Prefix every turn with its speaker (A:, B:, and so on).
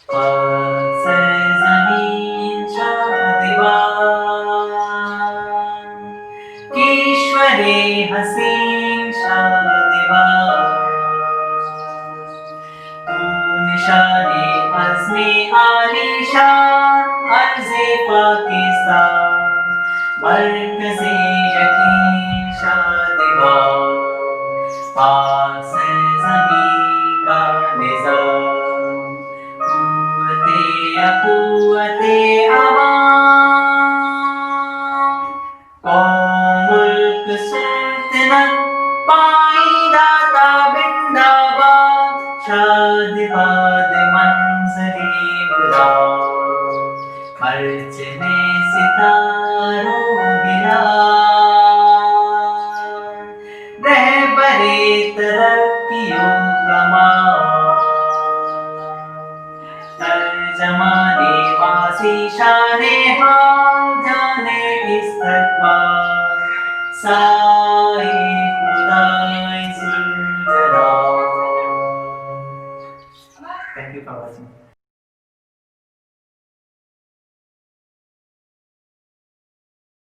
A: पाक से जमीन शादिवान ईश्वरे हसीन शादिवान निशाने अज़्मे आलीशान अर्ज़े पाकिस्तान मरकज़े यकीन शादिवान पाक से ज़मीं का निज़ाम कुव्वते अवाम कौम मुल्क सुल्तनत पाइदा ताबिंदाबाद शादिबाद मंजरी गुलाम परचमे सितारों गिरा रहबरे तरक्कियों कमाल तर्जमाने मासी शाने हाल जाने इस्तकबाल साए खुदाए जुल जलाल। Thank you for watching.